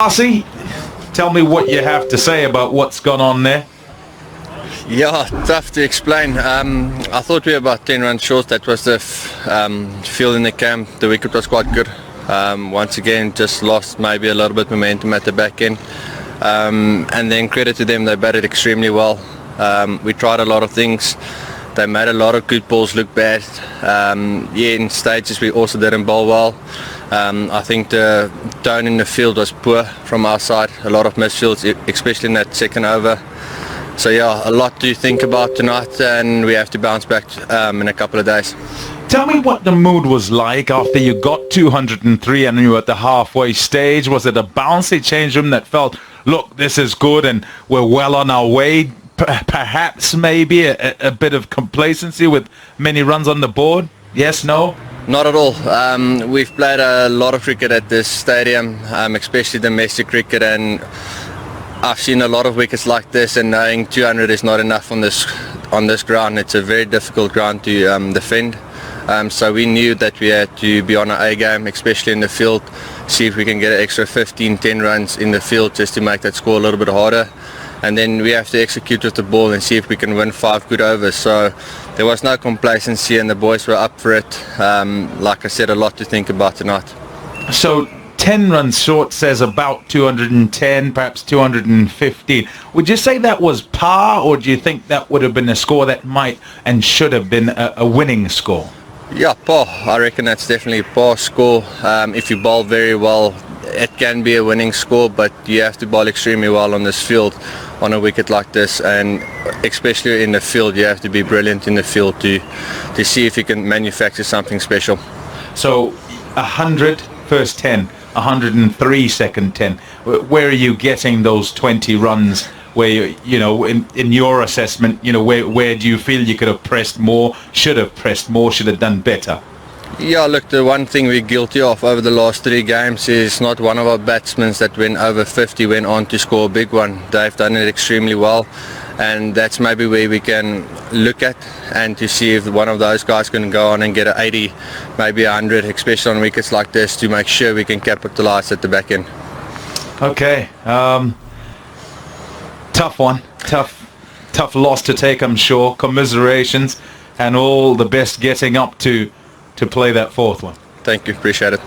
Klaasen, tell me what you have to say about what's gone on there. Yeah, tough to explain. I thought we were about 10 runs short. That was the field in the camp. The wicket was quite good. Once again, just lost maybe a little bit momentum at the back end. And then credit to them, they batted extremely well. We tried a lot of things. They made a lot of good balls look bad. In stages we also didn't bowl well. I think the tone in the field was poor from our side. A lot of misfields, especially in that second over. So yeah, a lot to think about tonight, and we have to bounce back in a couple of days. Tell me what the mood was like after you got 203 and you were at the halfway stage. Was it a bouncy change room that felt, look, this is good and we're well on our way? Perhaps maybe a bit of complacency with many runs on the board? Yes, no? Not at all. We've played a lot of cricket at this stadium, especially domestic cricket, and I've seen a lot of wickets like this, and knowing 200 is not enough on this ground. It's a very difficult ground to defend. So we knew that we had to be on our A game, especially in the field, see if we can get an extra 15-10 runs in the field just to make that score a little bit harder. And then we have to execute with the ball and see if we can win 5 good overs. So there was no complacency and the boys were up for it. Like I said, a lot to think about tonight. So 10 runs short says about 210, perhaps 215. Would you say that was par, or do you think that would have been a score that might and should have been a winning score? Yeah, par. I reckon that's definitely a par score. If you bowl very well, it can be a winning score, but you have to bowl extremely well on this field, on a wicket like this, and especially in the field, you have to be brilliant in the field to see if you can manufacture something special. So 100 first 10, 103 second 10. Where are you getting those 20 runs? Where you know, in your assessment, you know, where do you feel you could have pressed more, should have pressed more, should have done better? Yeah, look, the one thing we're guilty of over the last 3 games is not one of our batsmen that went over 50 went on to score a big one. They've done it extremely well, and that's maybe where we can look at and to see if one of those guys can go on and get an 80, maybe 100, especially on wickets like this, to make sure we can capitalise at the back end. Okay, tough one, tough loss to take, I'm sure. Commiserations and all the best getting up to play that 4th one. Thank you, appreciate it.